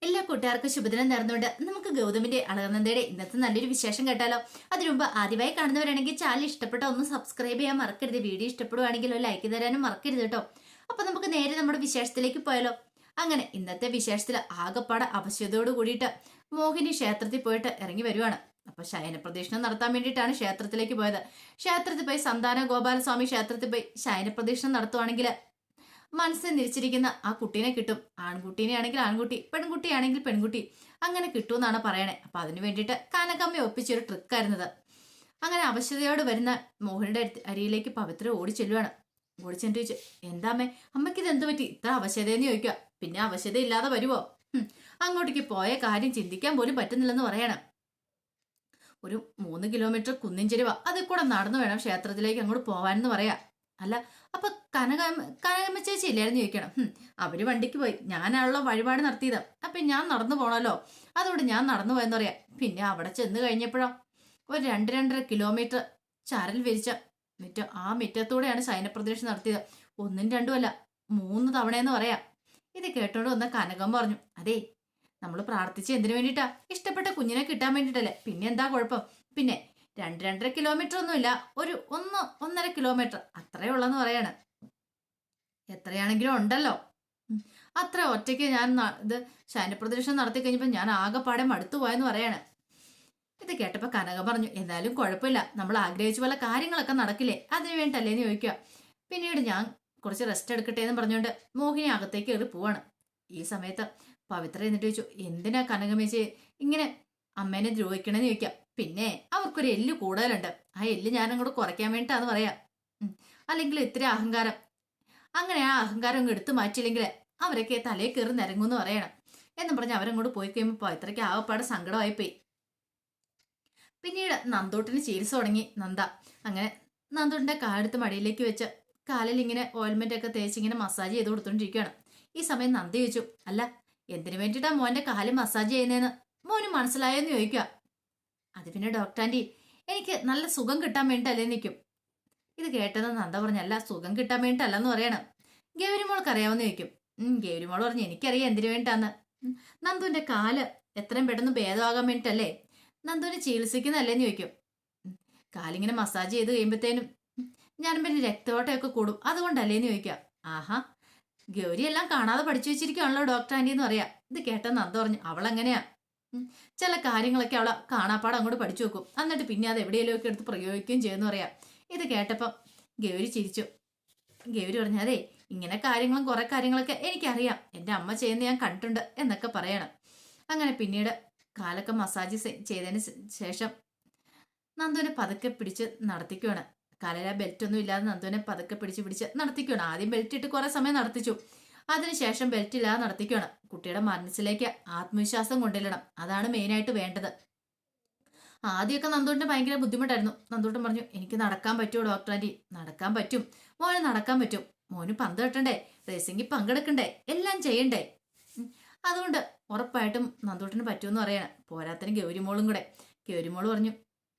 എല്ലാ കൂട്ടുകാർക്കും ശുഭദിനം നേർന്നുകൊണ്ട് നമുക്ക് ഗൗതമിന്റെ അളകനന്ദയുടെ ഇന്നത്തെ നല്ലൊരു വിശേഷം കേട്ടാലോ. അതിനു മുമ്പ് ആദ്യമായി കാണുന്നവരാണെങ്കിൽ ചാനൽ ഇഷ്ടപ്പെട്ട ഒന്ന് സബ്സ്ക്രൈബ് ചെയ്യാൻ മറക്കരുത്. വീഡിയോ ഇഷ്ടപ്പെടുവാണെങ്കിൽ ലൈക്ക് തരാനും മറക്കരുത് കേട്ടോ. അപ്പൊ നമുക്ക് നേരെ നമ്മുടെ വിശേഷത്തിലേക്ക് പോയാലോ. അങ്ങനെ ഇന്നത്തെ വിശേഷത്തിൽ ആകപ്പാടെ അവശതയോട് കൂടിയിട്ട് മോഹിനി ക്ഷേത്രത്തിൽ പോയിട്ട് ഇറങ്ങി വരുവാണ്. അപ്പൊ ശയന പ്രദക്ഷിണം നടത്താൻ വേണ്ടിയിട്ടാണ് ക്ഷേത്രത്തിലേക്ക് പോയത്. ക്ഷേത്രത്തിൽ പോയി സന്താന ഗോപാലസ്വാമി ക്ഷേത്രത്തിൽ പോയി ശയന പ്രദക്ഷിണം നടത്തുവാണെങ്കിൽ മനസ്സിൽ നിരിച്ചിരിക്കുന്ന ആ കുട്ടീനെ കിട്ടും. ആൺകുട്ടീനെ ആണെങ്കിൽ ആൺകുട്ടി, പെൺകുട്ടിയാണെങ്കിൽ പെൺകുട്ടി, അങ്ങനെ കിട്ടുമെന്നാണ് പറയണേ. അപ്പൊ അതിനു വേണ്ടിയിട്ട് കനകമ്മ ഒപ്പിച്ചൊരു ട്രിക്കായിരുന്നത്. അങ്ങനെ അവശതയോട് വരുന്ന മോഹനയുടെ അരിയിലേക്ക് പവിത്ര ഓടി ചെല്ലുവാണ്. ഓടിച്ചെന്നിട്ട് ചോദിച്ചു, എന്താമ്മേ അമ്മയ്ക്ക് ഇത് എന്ത് പറ്റി ഇത്ര അവശതയെന്ന് ചോദിക്കുക. പിന്നെ അവശത ഇല്ലാതെ വരുവോ? അങ്ങോട്ടേക്ക് പോയ കാര്യം ചിന്തിക്കാൻ പോലും പറ്റുന്നില്ലെന്ന് പറയണം. ഒരു 3 കിലോമീറ്റർ കുന്നിൻ ചെരുവ, അതിൽ കൂടെ നടന്നു വേണം ക്ഷേത്രത്തിലേക്ക് അങ്ങോട്ട് പോവാനെന്ന് പറയാ. അല്ല അപ്പൊ കനകമ്മ ചേച്ചി ഇല്ലായിരുന്നു ചോദിക്കണം. അവര് വണ്ടിക്ക് പോയി, ഞാനാണല്ലോ വഴിപാട് നടത്തിയത്, അപ്പൊ ഞാൻ നടന്നു പോണല്ലോ, അതുകൊണ്ട് ഞാൻ നടന്നു പോയെന്ന് പറയാം. പിന്നെ അവിടെ ചെന്ന് കഴിഞ്ഞപ്പോഴോ ഒരു 2-2.5 കിലോമീറ്റർ ചരൽ വിരിച്ച മുറ്റം, ആ മുറ്റത്തൂടെയാണ് ശയനപ്രദക്ഷിണം നടത്തിയത്. 1ഉം 2ഉം അല്ല 3 തവണയെന്ന് പറയാം. ഇത് കേട്ടോണ്ട് വന്ന കനകം പറഞ്ഞു, അതേ നമ്മൾ പ്രാർത്ഥിച്ച് എന്തിനു വേണ്ടിയിട്ടാ? ഇഷ്ടപ്പെട്ട കുഞ്ഞിനെ കിട്ടാൻ വേണ്ടിയിട്ടല്ലേ, പിന്നെ എന്താ കുഴപ്പം? പിന്നെ 2-2.5 കിലോമീറ്റർ ഒന്നുമില്ല, ഒരു 1-1.5 കിലോമീറ്റർ അത്രേ ഉള്ളെന്ന് പറയാണ്. എത്രയാണെങ്കിലും ഉണ്ടല്ലോ. അത്ര ഒറ്റയ്ക്ക് ഞാൻ ഇത് ശയനപ്രദക്ഷിണം നടത്തി കഴിഞ്ഞപ്പോൾ ഞാൻ ആകെപ്പാടെ മടുത്തു പോയെന്ന് പറയാണ്. ഇത് കേട്ടപ്പോ കനക പറഞ്ഞു, എന്തായാലും കുഴപ്പമില്ല, നമ്മൾ ആഗ്രഹിച്ച പോലെ കാര്യങ്ങളൊക്കെ നടക്കില്ലേ, അതിനു വേണ്ടിട്ടല്ലേന്ന് ചോദിക്കുക. പിന്നീട് ഞാൻ കുറച്ച് റെസ്റ്റ് എടുക്കട്ടെ എന്ന് പറഞ്ഞുകൊണ്ട് മോഹിനി അകത്തേക്ക് കയറി പോവാണ്. ഈ സമയത്ത് പവിത്ര എന്നിട്ട് ചോദിച്ചു, എന്തിനാ കനകമേച്ചി ഇങ്ങനെ അമ്മേനെ ദ്രോഹിക്കണമെന്ന് ചോദിക്കാം. പിന്നെ അവർക്കൊരു എല്ല് കൂടുതലുണ്ട്, ആ എല്ല് ഞാൻ അങ്ങോട്ട് കുറയ്ക്കാൻ വേണ്ടിയിട്ടാന്ന് പറയാം. അല്ലെങ്കിൽ ഇത്ര അഹങ്കാരം, അങ്ങനെ ആ അഹങ്കാരം അങ്ങ് എടുത്തു മാറ്റിയില്ലെങ്കിൽ അവരൊക്കെ തലയിൽ കയറി നിരങ്ങുമെന്ന് പറയണം എന്നും പറഞ്ഞ് അവരങ്ങോട്ട് പോയി കഴിയുമ്പോൾ പവിത്രയ്ക്ക് ആകപ്പാടെ സങ്കടമായിപ്പോയി. പിന്നീട് നന്ദോട്ടിന് ചികിത്സ തുടങ്ങി നന്ദ. അങ്ങനെ നന്ദോട്ടിന്റെ കാലെടുത്ത് മടിയിലേക്ക് വെച്ച് കാലിൽ ഇങ്ങനെ ഓയിൽമെന്റ് ഒക്കെ തേച്ച് ഇങ്ങനെ മസാജ് ചെയ്ത് കൊടുത്തോണ്ടിരിക്കുകയാണ്. ഈ സമയം നന്ദ ചോദിച്ചു, അല്ല എന്തിനു വേണ്ടിയിട്ടാ മോന്റെ കാല് മസാജ് ചെയ്യുന്നതെന്ന് മോന് മനസ്സിലായെന്ന് ചോദിക്കുക. അത് പിന്നെ ഡോക്ടർ ആന്റി, എനിക്ക് നല്ല സുഖം കിട്ടാൻ വേണ്ടിയിട്ടല്ലേ നിൽക്കും. ഇത് കേട്ടത് നന്ദ പറഞ്ഞു, അല്ല സുഖം കിട്ടാൻ വേണ്ടിയിട്ടല്ലെന്ന് പറയണം. ഗൗരിമോൾക്ക് അറിയാമെന്ന് ചോദിക്കും. ഗൗരിമോൾ പറഞ്ഞു, എനിക്കറിയാം എന്തിനു വേണ്ടിയിട്ടാന്ന്. നന്ദുവിന്റെ കാല് എത്രയും പെട്ടെന്ന് ഭേദമാകാൻ വേണ്ടിയിട്ടല്ലേ നന്ദുവിനെ ചികിത്സിക്കുന്നതല്ലേന്ന് ചോദിക്കും. കാലിങ്ങനെ മസാജ് ചെയ്ത് കഴിയുമ്പോഴത്തേനും ഞാൻ പിന്നെ രക്തയോട്ടമൊക്കെ കൂടും, അതുകൊണ്ടല്ലേന്ന് ചോദിക്കാം. ആഹാ, ഗൗരി എല്ലാം കാണാതെ പഠിച്ചു വെച്ചിരിക്കുകയാണല്ലോ ഡോക്ടർ ആന്റി എന്ന് പറയാം. ഇത് കേട്ട നന്ദ പറഞ്ഞു, അവളെങ്ങനെയാ ചില കാര്യങ്ങളൊക്കെ അവളെ കാണാപ്പാടെ അങ്ങോട്ട് പഠിച്ചു വെക്കും, എന്നിട്ട് പിന്നെ അത് എവിടെയെങ്കിലും ഒക്കെ എടുത്ത് പ്രയോഗിക്കുകയും ചെയ്യുമെന്ന് പറയാം. ഇത് കേട്ടപ്പം ഗൗരി ചിരിച്ചു. ഗൗരി പറഞ്ഞു, അതെ ഇങ്ങനെ കാര്യങ്ങളും കുറെ കാര്യങ്ങളൊക്കെ എനിക്കറിയാം, എൻ്റെ അമ്മ ചെയ്യുന്ന ഞാൻ കണ്ടിട്ടുണ്ട് എന്നൊക്കെ പറയണം. അങ്ങനെ പിന്നീട് കാലൊക്കെ മസാജ് ചെയ്തതിന് ശേഷം നന്ദുവിനെ പതുക്കെ പിടിച്ച് നടത്തിക്കുവാണ്. കാലിലെ ബെൽറ്റ് ഒന്നും ഇല്ലാതെ നന്ദുവിനെ പതുക്കെ പിടിച്ച് നടത്തിക്കുവാണ്. ആദ്യം ബെൽറ്റ് ഇട്ട് കുറെ സമയം നടത്തിച്ചു, അതിനുശേഷം ബെൽറ്റ് ഇല്ലാതെ നടത്തിക്കുവാണ്. കുട്ടിയുടെ മനസ്സിലേക്ക് ആത്മവിശ്വാസം കൊണ്ടുവരണം, അതാണ് മെയിനായിട്ട് വേണ്ടത്. ആദ്യമൊക്കെ നന്ദുവിന്റെ ഭയങ്കര ബുദ്ധിമുട്ടായിരുന്നു. നന്ദൂട്ടൻ പറഞ്ഞു, എനിക്ക് നടക്കാൻ പറ്റുമോ ഡോക്ടർ ആന്റി? നടക്കാൻ പറ്റും മോന്, നടക്കാൻ പറ്റും. മോന് പന്ത് കെട്ടണ്ടേ, റേസിംഗിൽ പങ്കെടുക്കണ്ടേ, എല്ലാം ചെയ്യണ്ടേ, അതുകൊണ്ട് ഉറപ്പായിട്ടും നന്ദൂട്ടന് പറ്റുമെന്ന് പറയണം. പോരാത്തിന് ഗൗരിമോളും കൂടെ. ഗൗരിമോള് പറഞ്ഞു,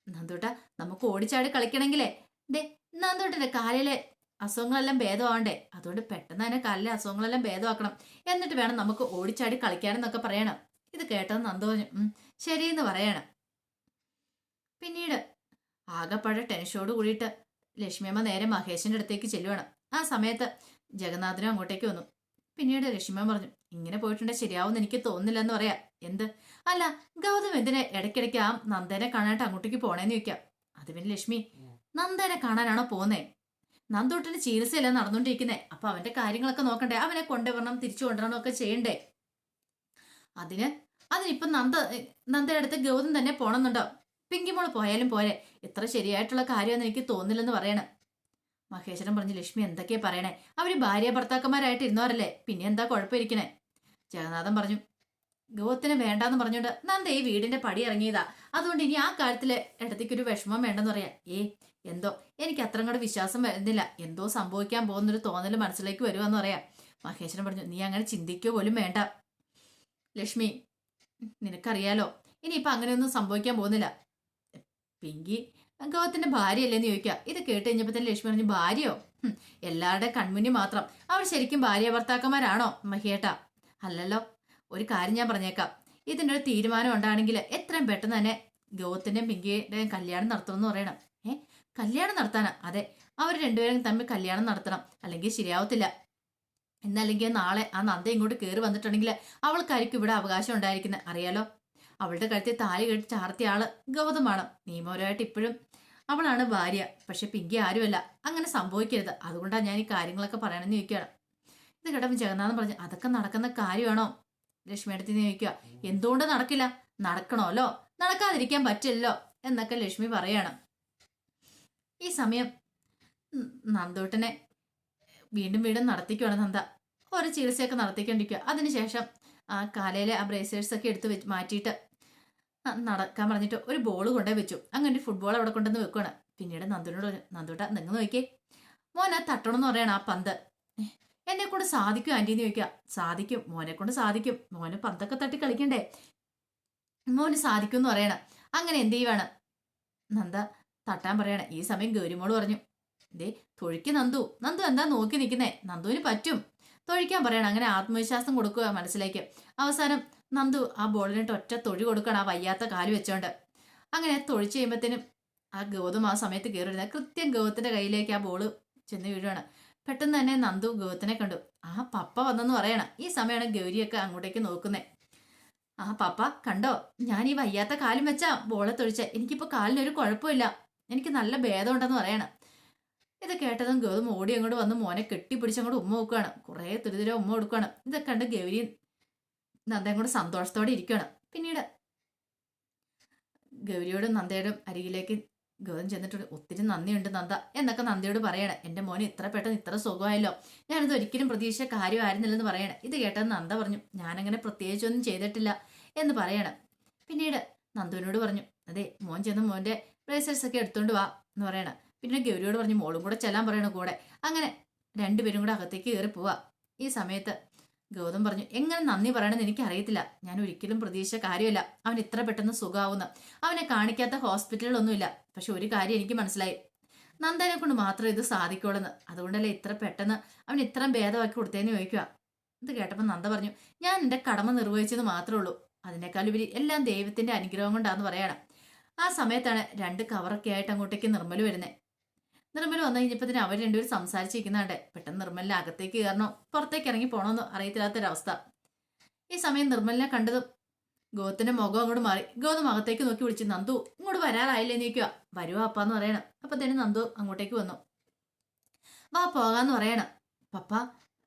നന്ദൂട്ട നമുക്ക് ഓടിച്ചാടി കളിക്കണമെങ്കിലേ ദേ നന്ദൂട്ടന്റെ കാലിലെ അസുഖങ്ങളെല്ലാം ഭേദമാവണ്ടേ, അതുകൊണ്ട് പെട്ടെന്ന് തന്നെ കാലിലെ അസുഖങ്ങളെല്ലാം ഭേദമാക്കണം, എന്നിട്ട് വേണം നമുക്ക് ഓടിച്ചാടി കളിക്കാനെന്നൊക്കെ പറയണം. ഇത് കേട്ടത് നന്ദു പറഞ്ഞു, ശരിയെന്ന് പറയണം. പിന്നീട് ആകെപ്പാടെ ടെൻഷനോട് കൂടിയിട്ട് ലക്ഷ്മിയമ്മ നേരെ മഹേഷിന്റെ അടുത്തേക്ക് ചെല്ലുവാണ്. ആ സമയത്ത് ജഗന്നാഥനും അങ്ങോട്ടേക്ക് വന്നു. പിന്നീട് ലക്ഷ്മിയമ്മ പറഞ്ഞു, ഇങ്ങനെ പോയിട്ടുണ്ടെങ്കിൽ ശരിയാവുമെന്ന് എനിക്ക് തോന്നുന്നില്ലെന്ന് പറയാം. എന്ത്? അല്ല ഗൗതം എന്തിനെ ഇടയ്ക്കിടയ്ക്ക് ആ നന്ദനെ കാണാനായിട്ട് അങ്ങോട്ടേക്ക് പോണേന്ന് ചോദിക്കാം. അത് പിന്നെ ലക്ഷ്മി, നന്ദനെ കാണാനാണോ പോന്നേ? നന്ദോട്ടിന് ചികിത്സയല്ല നടന്നുകൊണ്ടിരിക്കുന്നേ, അപ്പൊ അവന്റെ കാര്യങ്ങളൊക്കെ നോക്കണ്ടേ, അവനെ കൊണ്ടുവരണം തിരിച്ചു കൊണ്ടുവരണം ഒക്കെ ചെയ്യണ്ടേ. അതിനിപ്പം നന്ദയുടെ അടുത്ത് ഗൗതം തന്നെ പോണമെന്നുണ്ടോ? പിങ്കിമോള് പോയാലും പോരെ, ഇത്ര ശരിയായിട്ടുള്ള കാര്യമൊന്നും എനിക്ക് തോന്നില്ലെന്ന് പറയണം. മഹേശ്വരൻ പറഞ്ഞു, ലക്ഷ്മി എന്തൊക്കെയാ പറയണേ, അവര് ഭാര്യ ഭർത്താക്കന്മാരായിട്ട് ഇരുന്നവരല്ലേ, പിന്നെ എന്താ കുഴപ്പമിരിക്കണേ? ജഗന്നാഥൻ പറഞ്ഞു, ഗൗതത്തിന് വേണ്ടാന്ന് പറഞ്ഞോണ്ട് നന്ദ ഈ വീടിന്റെ പടി ഇറങ്ങിയതാ, അതുകൊണ്ട് ഇനി ആ കാര്യത്തില് ഇടത്തേക്കൊരു വിഷമം വേണ്ടെന്ന് പറയാം. എന്തോ എനിക്ക് അത്ര കൂടെ വിശ്വാസം വരുന്നില്ല, എന്തോ സംഭവിക്കാൻ പോകുന്നൊരു തോന്നല് മനസ്സിലേക്ക് വരുവാന്ന് പറയാം. മഹേശ്വരൻ പറഞ്ഞു, നീ അങ്ങനെ ചിന്തിക്കുക പോലും വേണ്ട ലക്ഷ്മി, നിനക്കറിയാലോ ഇനിയിപ്പൊ അങ്ങനെയൊന്നും സംഭവിക്കാൻ പോകുന്നില്ല. പിങ്കി ഗൗതത്തിന്റെ ഭാര്യയല്ലേന്ന് ചോദിക്കുക. ഇത് കേട്ട് കഴിഞ്ഞപ്പോ തന്നെ ലക്ഷ്മി പറഞ്ഞു, ഭാര്യയോ? എല്ലാവരുടെ കൺമുന്നിൽ മാത്രം അവർ ശരിക്കും ഭാര്യ ഭർത്താക്കന്മാരാണോ മഹിയേട്ട? അല്ലല്ലോ, ഒരു കാര്യം ഞാൻ പറഞ്ഞേക്കാം, ഇതിൻ്റെ ഒരു തീരുമാനം ഉണ്ടാണെങ്കിൽ എത്രയും പെട്ടെന്ന് തന്നെ ഗൗതത്തിൻ്റെയും പിങ്കിയുടെയും കല്യാണം നടത്തണമെന്ന് പറയണം. കല്യാണം നടത്താനാ? അതെ, അവർ രണ്ടുപേരും തമ്മിൽ കല്യാണം നടത്തണം, അല്ലെങ്കിൽ ശരിയാവത്തില്ല. എന്നല്ലെങ്കിൽ നാളെ ആ നന്ദ ഇങ്ങോട്ട് കയറി വന്നിട്ടുണ്ടെങ്കിൽ അവൾക്കായിരിക്കും ഇവിടെ അവകാശം ഉണ്ടായിരിക്കുന്നത്. അറിയാലോ, അവളുടെ കഴുത്തിൽ താലി കെട്ടി ചാർത്തിയ ആള് ഗൗതമാണ്. നിയമപരമായിട്ട് ഇപ്പോഴും അവളാണ് ഭാര്യ. പക്ഷെ പിങ്കി ആരുമല്ല. അങ്ങനെ സംഭവിക്കരുത്. അതുകൊണ്ടാണ് ഞാൻ ഈ കാര്യങ്ങളൊക്കെ പറയണമെന്ന് ചോദിക്കുകയാണ്. ഇത് കേട്ടപ്പോൾ ജഗന്നാഥൻ പറഞ്ഞു, അതൊക്കെ നടക്കുന്ന കാര്യമാണോ ലക്ഷ്മിയടുത്ത് ചോദിക്കുക. എന്തുകൊണ്ട് നടക്കില്ല? നടക്കണമല്ലോ, നടക്കാതിരിക്കാൻ പറ്റില്ലല്ലോ എന്നൊക്കെ ലക്ഷ്മി പറയാണ്. ഈ സമയം നന്ദൂട്ടനെ വീണ്ടും വീണ്ടും നടത്തിക്കുവാണ് നന്ദ. ഒരു ചികിത്സയൊക്കെ നടത്തിക്കൊണ്ടിരിക്കുക. അതിനുശേഷം ആ കാലയിലെ ആ ബ്രേസേഴ്സ് ഒക്കെ എടുത്ത് മാറ്റിയിട്ട് നടക്കാൻ പറഞ്ഞിട്ട് ഒരു ബോൾ കൊണ്ടേ വെച്ചു. അങ്ങനെ ഫുട്ബോൾ അവിടെ കൊണ്ടുവന്ന് വെക്കുവാണ്. പിന്നീട് നന്ദുനോട് പറഞ്ഞു, നന്ദൂട്ട നിങ്ങൾ നോക്കിയേ, മോനെ തട്ടണം എന്ന് പറയണം ആ പന്ത്. എന്നെ കൊണ്ട് സാധിക്കും ആന്റിന്ന് ചോദിക്കുക. സാധിക്കും, മോനെ കൊണ്ട് സാധിക്കും. മോന് പന്തൊക്കെ തട്ടി കളിക്കണ്ടേ, മോന് സാധിക്കും എന്ന് പറയണം. അങ്ങനെ എന്ത് ചെയ്യുവാണ്, നന്ദ തട്ടാൻ പറയണ. ഈ സമയം ഗൗരിമോള് പറഞ്ഞു, ദേ തൊഴിക്ക് നന്ദു. നന്ദു എന്താ നോക്കി നിൽക്കുന്നേ, നന്ദുവിന് പറ്റും, തൊഴിക്കാൻ പറയണം. അങ്ങനെ ആത്മവിശ്വാസം കൊടുക്കുക മനസ്സിലേക്ക്. അവസാനം നന്ദു ആ ബോളിനിട്ട് ഒറ്റ തൊഴി കൊടുക്കണം, ആ വയ്യാത്ത കാല് വെച്ചോണ്ട്. അങ്ങനെ തൊഴിച്ച് കഴിയുമ്പോഴത്തേനും ആ ഗൗതം ആ സമയത്ത് കയറി വരുന്നത് കൃത്യം ഗൗതത്തിന്റെ കയ്യിലേക്ക് ആ ബോള് ചെന്ന് വീഴുവാണ്. പെട്ടെന്ന് തന്നെ നന്ദു ഗൗതത്തിനെ കണ്ടു. ആ പപ്പ വന്നെന്ന് പറയണം. ഈ സമയമാണ് ഗൗരിയൊക്കെ അങ്ങോട്ടേക്ക് നോക്കുന്നേ. ആ പപ്പ കണ്ടോ, ഞാൻ ഈ വയ്യാത്ത കാലും വെച്ചാ ബോളെ തൊഴിച്ച, എനിക്കിപ്പോ കാലിനൊരു കുഴപ്പമില്ല, എനിക്ക് നല്ല ഭേദമുണ്ടെന്ന് പറയണം. ഇത് കേട്ടതും ഗൗതം ഓടി അങ്ങോട്ട് വന്ന് മോനെ കെട്ടിപ്പിടിച്ച് അങ്ങോട്ട് ഉമ്മ വെക്കുകയാണ്. കുറേ തുരിതുര ഉമ്മ കൊടുക്കുകയാണ്. ഇതൊക്കെ കണ്ട് ഗൗരിയും നന്ദയും കൂടെ സന്തോഷത്തോടെ ഇരിക്കുകയാണ്. പിന്നീട് ഗൗരിയോടും നന്ദയോടും അരികിലേക്ക് ഗൗതം ചെന്നിട്ടുണ്ട്. ഒത്തിരി നന്ദിയുണ്ട് നന്ദ എന്നൊക്കെ നന്ദയോട് പറയണേ. എൻ്റെ മോന് ഇത്ര പെട്ടെന്ന് ഇത്ര സുഖമായല്ലോ, ഞാനിത് ഒരിക്കലും പ്രതീക്ഷ കാര്യമായിരുന്നില്ലെന്ന് പറയണേ. ഇത് കേട്ടത് നന്ദ പറഞ്ഞു, ഞാനങ്ങനെ പ്രത്യേകിച്ചൊന്നും ചെയ്തിട്ടില്ല എന്ന് പറയണം. പിന്നീട് നന്ദുവിനോട് പറഞ്ഞു, അതെ മോൻ ചെന്ന് മോൻ്റെ ബ്രേസേഴ്സ് ഒക്കെ എടുത്തോണ്ട് വാ എന്ന് പറയണം. പിന്നെ ഗൗരിയോട് പറഞ്ഞു മോളും കൂടെ ചെല്ലാൻ പറയണ കൂടെ. അങ്ങനെ രണ്ടുപേരും കൂടെ അകത്തേക്ക് കയറി പോവാ. ഈ സമയത്ത് ഗൗതം പറഞ്ഞു, എങ്ങനെ നന്ദി പറയണമെന്ന് എനിക്കറിയത്തില്ല, ഞാൻ ഒരിക്കലും പ്രതീക്ഷ കാര്യമില്ല അവൻ ഇത്ര പെട്ടെന്ന് സുഖമാവുന്ന. അവനെ കാണിക്കാത്ത ഹോസ്പിറ്റലുകളൊന്നുമില്ല. പക്ഷെ ഒരു കാര്യം എനിക്ക് മനസ്സിലായി, നന്ദനെ കൊണ്ട് മാത്രമേ ഇത് സാധിക്കുള്ളൂന്ന്. അതുകൊണ്ടല്ലേ ഇത്ര പെട്ടെന്ന് അവൻ ഇത്രയും ഭേദമാക്കി കൊടുത്തേന്ന് ചോദിക്കുക. ഇത് കേട്ടപ്പോൾ നന്ദ പറഞ്ഞു, ഞാൻ എൻ്റെ കടമ നിർവഹിച്ചെന്ന് മാത്രമേ ഉള്ളൂ, അതിനേക്കാളുപരി എല്ലാം ദൈവത്തിന്റെ അനുഗ്രഹം കൊണ്ടാന്ന് പറയണം. ആ സമയത്താണ് 2 കവറൊക്കെ ആയിട്ട് അങ്ങോട്ടേക്ക് നിർമ്മൽ വരുന്നത്. നിർമ്മൽ വന്നു കഴിഞ്ഞപ്പോൾ അവർ രണ്ടുപേരും സംസാരിച്ചിരിക്കുന്നുണ്ട്. പെട്ടെന്ന് നിർമ്മലിനെ അകത്തേക്ക് കയറണോ പുറത്തേക്ക് ഇറങ്ങി പോകണമെന്ന് അറിയത്തില്ലാത്തൊരവസ്ഥ. ഈ സമയം നിർമ്മലിനെ കണ്ടതും ഗൗതത്തിന്റെ മുഖം അങ്ങോട്ട് മാറി. ഗൗതം അകത്തേക്ക് നോക്കി വിളിച്ചു, നന്ദു ഇങ്ങോട്ട് വരാറായില്ലേ നിൽക്കുക. വരുവാ അപ്പാന്ന് പറയണം. അപ്പൊ തന്നെ നന്ദു അങ്ങോട്ടേക്ക് വന്നു. വാ പോകാന്ന് പറയണം. പപ്പ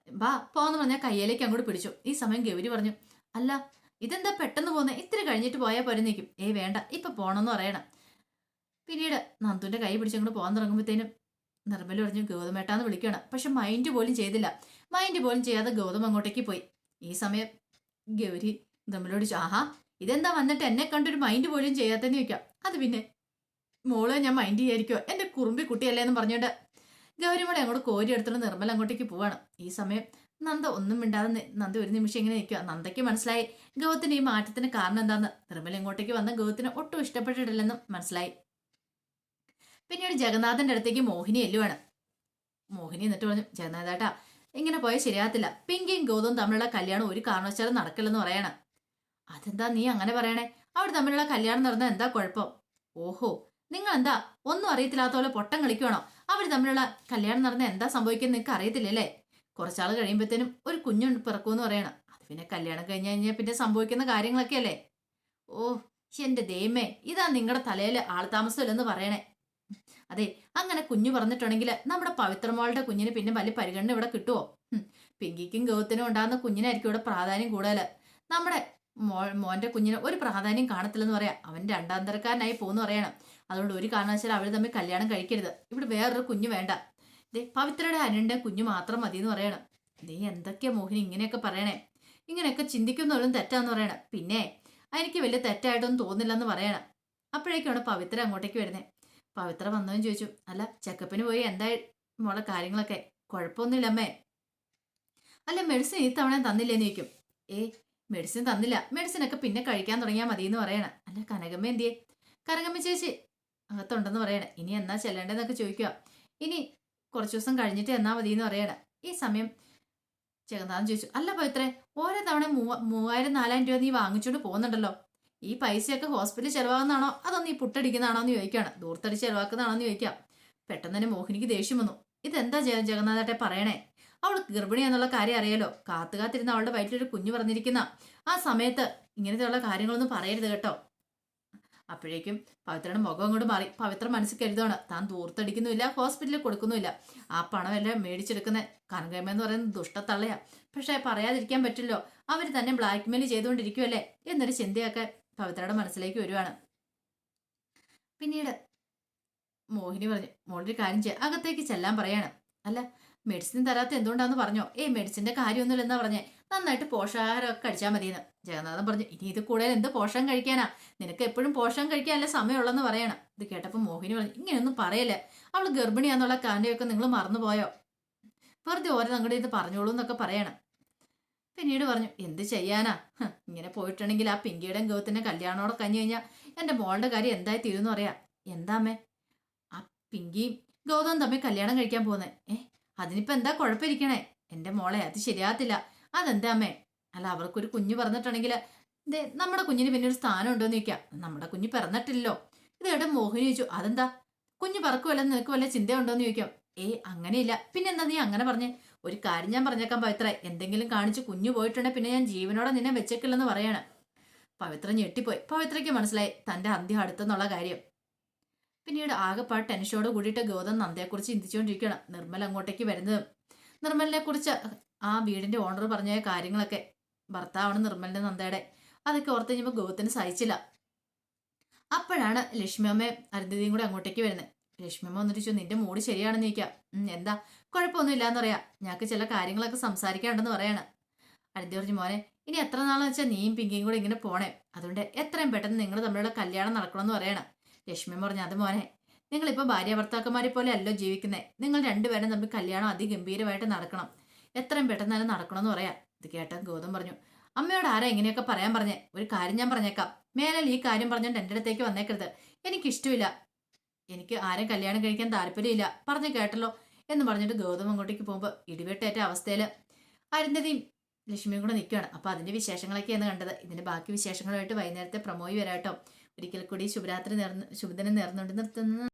വാ പോന്ന് പറഞ്ഞാൽ കയ്യിലേക്ക് അങ്ങോട്ട് പിടിച്ചു. ഈ സമയം ഗൗരി പറഞ്ഞു, അല്ല ഇതെന്താ പെട്ടെന്ന് പോകുന്നത്, ഇത്തിരി കഴിഞ്ഞിട്ട് പോയാൽ പോരെ നിൽക്കും. വേണ്ട ഇപ്പൊ പോണെന്ന് പറയണം. പിന്നീട് നന്ദുവിന്റെ കൈ പിടിച്ചങ്ങോട്ട് പോകാൻ തുടങ്ങുമ്പോഴത്തേനും നിർമ്മൽ പറഞ്ഞു, ഗൗതമേട്ടാന്ന് വിളിക്കണം. പക്ഷെ മൈൻഡ് പോലും ചെയ്തില്ല. മൈൻഡ് പോലും ചെയ്യാതെ ഗൗതം അങ്ങോട്ടേക്ക് പോയി. ഈ സമയം ഗൗരി നിർമ്മലോട് ചോദിച്ചു, ആഹാ ഇതെന്താ വന്നിട്ട് എന്നെ കണ്ടൊരു മൈൻഡ് പോലും ചെയ്യാത്തെന്ന് ചോദിക്കാം. അത് പിന്നെ മോള് ഞാൻ മൈൻഡ് ചെയ്യായിരിക്കോ, എന്റെ കുറുമ്പി കുട്ടിയല്ലേ എന്ന് പറഞ്ഞോണ്ട് ഗൗരി കൂടെ അങ്ങോട്ട് കോരി എടുത്തോണ്ട് നിർമ്മൽ അങ്ങോട്ടേക്ക് പോവാണ്. ഈ സമയം നന്ദ ഒന്നും മിണ്ടാതെ നന്ദ ഒരു നിമിഷം ഇങ്ങനെ നിൽക്കുക. നന്ദയ്ക്ക് മനസ്സിലായി ഗൗതത്തിന് ഈ മാറ്റത്തിന് കാരണം എന്താന്ന്. നിർമ്മൽ ഇങ്ങോട്ടേക്ക് വന്ന ഗൗതത്തിന് ഒട്ടും ഇഷ്ടപ്പെട്ടിട്ടില്ലെന്നും മനസ്സിലായി. പിന്നീട് ജഗന്നാഥന്റെ അടുത്തേക്ക് മോഹിനി എല്ലുവാണ്. മോഹിനി എന്നിട്ട് പറഞ്ഞു, ജഗന്നാഥേട്ടാ ഇങ്ങനെ പോയാൽ ശരിയാകത്തില്ല, പിങ്കിയും ഗൗതവും തമ്മിലുള്ള കല്യാണം ഒരു കാരണവശാലും നടക്കില്ലെന്ന് പറയണം. അതെന്താ നീ അങ്ങനെ പറയണേ, അവർ തമ്മിലുള്ള കല്യാണം നടന്നാൽ എന്താ കുഴപ്പം? ഓഹോ നിങ്ങൾ എന്താ ഒന്നും അറിയത്തില്ലാത്ത പോലെ പൊട്ടം കളിക്കുവാണോ? അവർ തമ്മിലുള്ള കല്യാണം നടന്നാൽ എന്താ സംഭവിക്കുന്നത് നിങ്ങൾക്ക് അറിയത്തില്ലല്ലേ? കുറച്ചാൾ കഴിയുമ്പോഴത്തേനും ഒരു കുഞ്ഞു പിറക്കുമെന്ന് പറയണം. അത് പിന്നെ കല്യാണം കഴിഞ്ഞ് കഴിഞ്ഞാൽ പിന്നെ സംഭവിക്കുന്ന കാര്യങ്ങളൊക്കെ അല്ലേ. ഓ എന്റെ ദൈവമേ, ഇതാ നിങ്ങളുടെ തലയിൽ ആൾ താമസമില്ലെന്ന് പറയണേ. അതെ അങ്ങനെ കുഞ്ഞു പറഞ്ഞിട്ടുണ്ടെങ്കിൽ നമ്മുടെ പവിത്രമോളുടെ കുഞ്ഞിന് പിന്നെ വലിയ പരിഗണന ഇവിടെ കിട്ടുമോ? പിങ്കിക്കും ഗൗതത്തിനും ഉണ്ടാകുന്ന കുഞ്ഞിനായിരിക്കും ഇവിടെ പ്രാധാന്യം കൂടുതൽ. നമ്മുടെ മോന്റെ കുഞ്ഞിന് ഒരു പ്രാധാന്യം കാണത്തില്ലെന്ന് പറയാം. അവൻ രണ്ടാം തരക്കാരനായി പോകുന്നു പറയണം. അതുകൊണ്ട് ഒരു കാരണവശാലും അവർ തമ്മിൽ കല്യാണം കഴിക്കരുത്. ഇവിടെ വേറൊരു കുഞ്ഞു വേണ്ട. ദേ പവിത്രയുടെ അനിയന്റെ കുഞ്ഞു മാത്രം മതി എന്ന് പറയണം. നീ എന്തൊക്കെയാ മോഹിനി ഇങ്ങനെയൊക്കെ പറയണേ? ഇങ്ങനെയൊക്കെ ചിന്തിക്കുന്നവരും തെറ്റാന്ന് പറയണം. പിന്നെ എനിക്ക് വലിയ തെറ്റായിട്ടൊന്നും തോന്നില്ലെന്ന് പറയണം. അപ്പോഴേക്കാണ് പവിത്ര അങ്ങോട്ടേക്ക് വരുന്നത്. പവിത്ര വന്നതെന്ന് ചോദിച്ചു, അല്ല ചെക്കപ്പിന് പോയി എന്തായി മോളെ കാര്യങ്ങളൊക്കെ? കുഴപ്പമൊന്നുമില്ല അമ്മേ. അല്ല മെഡിസിൻ ഈ തവണ തന്നില്ലേന്ന് ചോദിക്കും. മെഡിസിൻ തന്നില്ല, മെഡിസിൻ ഒക്കെ പിന്നെ കഴിക്കാൻ തുടങ്ങിയാൽ മതി എന്ന് പറയണം. അല്ല കനകമ്മ എന്തിയേ? കനകമ്മ ചേച്ചി അകത്തുണ്ടെന്ന് പറയണം. ഇനി എന്നാ ചെല്ലേണ്ടതെന്നൊക്കെ ചോദിക്കുക. ഇനി കുറച്ചു ദിവസം കഴിഞ്ഞിട്ട് എന്നാ മതി എന്ന് പറയണം. ഈ സമയം ജഗന്നാഥൻ ചോദിച്ചു, അല്ല പവിത്രേ, ഓരോ തവണ 3000-4000 രൂപ നീ വാങ്ങിച്ചോണ്ട് പോകുന്നുണ്ടല്ലോ, ഈ പൈസയൊക്കെ ഹോസ്പിറ്റലിൽ ചെലവാകുന്നതാണോ അതോ നീ പുട്ടടിക്കുന്നതാണോ എന്ന് ചോദിക്കുകയാണ്. ദൂർത്തടിച്ച് ചെലവാക്കുന്നതാണോ എന്ന് ചോദിക്കാം. പെട്ടെന്ന് തന്നെ മോഹിനിക്ക് ദേഷ്യം വന്നു. ഇതെന്താ ജഗന്നാഥേട്ടെ പറയണേ? അവൾ ഗർഭിണിയാന്നുള്ള കാര്യം അറിയാലോ. കാത്തുകാത്തിരുന്ന അവളുടെ വയറ്റിലൊരു കുഞ്ഞു പറഞ്ഞിരിക്കുന്ന ആ സമയത്ത് ഇങ്ങനത്തെയുള്ള കാര്യങ്ങളൊന്നും പറയരുത് കേട്ടോ. അപ്പോഴേക്കും പവിത്രയുടെ മുഖം അങ്ങോട്ട് മാറി. പവിത്ര മനസ്സിൽ കരുതാണ് താൻ ദൂർത്തടിക്കുന്നുമില്ല, ഹോസ്പിറ്റലിൽ കൊടുക്കുന്നുമില്ല. ആ പണം എല്ലാം മേടിച്ചെടുക്കുന്ന കനകമ്മ എന്ന് പറയുന്നത് ദുഷ്ടത്തള്ളയാ. പക്ഷെ പറയാതിരിക്കാൻ പറ്റില്ലോ, അവർ തന്നെ ബ്ലാക്ക് മെയിൽ ചെയ്തുകൊണ്ടിരിക്കുമല്ലേ എന്നൊരു ചിന്തയൊക്കെ പവിത്രയുടെ മനസ്സിലേക്ക് വരുവാണ്. പിന്നീട് മോഹിനി പറഞ്ഞു, മോളൊരു കാര്യം ചെയ്യാം, അകത്തേക്ക് ചെല്ലാൻ പറയാണ്. അല്ല, മെഡിസിൻ തരാത്ത എന്തുകൊണ്ടാന്ന് പറഞ്ഞോ? മെഡിസിന്റെ കാര്യമൊന്നുമില്ല എന്നാ പറഞ്ഞേ, നന്നായിട്ട് പോഷകാഹാരമൊക്കെ കഴിച്ചാൽ മതിയെന്ന്. ജഗന്നാഥൻ പറഞ്ഞു, ഇനി ഇത് കൂടുതൽ എന്ത് പോഷകം കഴിക്കാനാ, നിനക്ക് എപ്പോഴും പോഷകം കഴിക്കാനല്ലേ സമയമുള്ളെന്ന് പറയണം. ഇത് കേട്ടപ്പോൾ മോഹിനി പറഞ്ഞു, ഇങ്ങനെയൊന്നും പറയല്ലേ, അവൾ ഗർഭിണിയാന്നുള്ള കാര്യമൊക്കെ നിങ്ങൾ മറന്നുപോയോ? വെറുതെ ഓരോ അങ്ങോട്ട് ഇത് പറഞ്ഞോളൂ എന്നൊക്കെ പറയണം. പിന്നീട് പറഞ്ഞു, എന്ത് ചെയ്യാനാ, ഇങ്ങനെ പോയിട്ടുണ്ടെങ്കിൽ ആ പിങ്കിയുടെയും ഗൗതത്തിന്റെ കല്യാണോടെ കഴിഞ്ഞു കഴിഞ്ഞാൽ എന്റെ മോളുടെ കാര്യം എന്തായി തീരുന്നു അറിയാം. എന്താമ്മേ, ആ പിങ്കിയും ഗൗതവും തമ്മിൽ കല്യാണം കഴിക്കാൻ പോകുന്നേ? അതിനിപ്പോ എന്താ കുഴപ്പമിരിക്കണേ? എന്റെ മോളെ അത് ശരിയാകത്തില്ല. അതെന്താ അമ്മേ? അല്ല, അവർക്കൊരു കുഞ്ഞ് പറഞ്ഞിട്ടുണ്ടെങ്കിൽ നമ്മുടെ കുഞ്ഞിന് പിന്നെ ഒരു സ്ഥാനം ഉണ്ടോന്ന് ചോദിക്കാം. നമ്മുടെ കുഞ്ഞ് പിറന്നിട്ടില്ലല്ലോ. ഇത് കേട്ടോ മോഹിനി ചോദിച്ചു, അതെന്താ കുഞ്ഞ് പറക്കുമല്ലെന്ന് നിനക്ക് വല്ല ചിന്തയുണ്ടോന്ന് ചോദിക്കാം. അങ്ങനെയില്ല. പിന്നെന്താ നീ അങ്ങനെ പറഞ്ഞേ? ഒരു കാര്യം ഞാൻ പറഞ്ഞേക്കാൻ പവിത്ര, എന്തെങ്കിലും കാണിച്ച് കുഞ്ഞു പോയിട്ടുണ്ടെ പിന്നെ ഞാൻ ജീവനോടെ നിന്നെ വെച്ചേക്കില്ലെന്ന് പറയാണ്. പവിത്ര ഞെട്ടിപ്പോയി. പവിത്രയ്ക്ക് മനസ്സിലായി തന്റെ അന്ത്യം അടുത്തെന്നുള്ള കാര്യം. പിന്നീട് ആകെപ്പാട് ടെൻഷനോട് കൂടിയിട്ട് ഗൗതം നന്ദയെക്കുറിച്ച് ചിന്തിച്ചുകൊണ്ടിരിക്കുകയാണ്. നിർമ്മൽ അങ്ങോട്ടേക്ക് വരുന്നത്, നിർമ്മലിനെ കുറിച്ച് ആ വീടിന്റെ ഓണർ പറഞ്ഞ കാര്യങ്ങളൊക്കെ, ഭർത്താവാണ് നിർമ്മലിന്റെ നന്ദയുടെ, അതൊക്കെ ഓർത്ത് കഴിഞ്ഞപ്പോൾ ഗൗതത്തിന് സഹിച്ചില്ല. അപ്പോഴാണ് ലക്ഷ്മിയമ്മയും അരുന്ധതിയും കൂടെ അങ്ങോട്ടേക്ക് വരുന്നത്. ലക്ഷ്മിയമ്മ വന്നിട്ട് ചോദിച്ചു, നിന്റെ മൂഡ് ശരിയാണെന്ന് ചോദിക്കാം. എന്താ, കുഴപ്പമൊന്നും ഇല്ലാന്നറിയാം, ഞങ്ങൾക്ക് ചില കാര്യങ്ങളൊക്കെ സംസാരിക്കാനുണ്ടെന്ന് പറയാണ്. അരുന്ധതി പറഞ്ഞു, മോനെ ഇനി എത്ര നാളെന്ന് വെച്ചാൽ നീയും പിങ്കിയും കൂടെ ഇങ്ങനെ പോണേ, അതുകൊണ്ട് എത്രയും പെട്ടെന്ന് നിങ്ങൾ തമ്മിലുള്ള കല്യാണം നടക്കണമെന്ന് പറയണം. ലക്ഷ്മി പറഞ്ഞു, അത് മോനെ, നിങ്ങളിപ്പോൾ ഭാര്യ ഭർത്താക്കന്മാരെ പോലെ അല്ലോ ജീവിക്കുന്നേ, നിങ്ങൾ രണ്ടുപേരും തമ്മിൽ കല്യാണം അതിഗംഭീരമായിട്ട് നടക്കണം, എത്രയും പെട്ടെന്ന് തന്നെ നടക്കണമെന്ന് പറയാം. ഇത് കേട്ട ഗൗതം പറഞ്ഞു, അമ്മയോട് ആരാ ഇങ്ങനെയൊക്കെ പറയാൻ പറഞ്ഞേ? ഒരു കാര്യം ഞാൻ പറഞ്ഞേക്കാം, മേലാൽ ഈ കാര്യം പറഞ്ഞുകൊണ്ട് എൻ്റെ അടുത്തേക്ക് വന്നേക്കരുത്, എനിക്കിഷ്ടമില്ല, എനിക്ക് ആരും കല്യാണം കഴിക്കാൻ താല്പര്യമില്ല, പറഞ്ഞു കേട്ടല്ലോ എന്ന് പറഞ്ഞിട്ട് ഗൗതം അങ്ങോട്ടേക്ക് പോകുമ്പോൾ ഇടിവെട്ടേറ്റ അവസ്ഥയിൽ അരുന്ധതിയും ലക്ഷ്മിയും കൂടെ നിൽക്കുകയാണ്. അപ്പോൾ അതിൻ്റെ വിശേഷങ്ങളൊക്കെയാണ് കണ്ടത്. ഇതിൻ്റെ ബാക്കി വിശേഷങ്ങളുമായിട്ട് വൈകുന്നേരത്തെ പ്രമോയി വരാട്ടോ. ഒരിക്കൽ കൂടി ശുഭരാത്രി ശുഭദിനം നേർന്നുകൊണ്ട് നിർത്തുന്നു.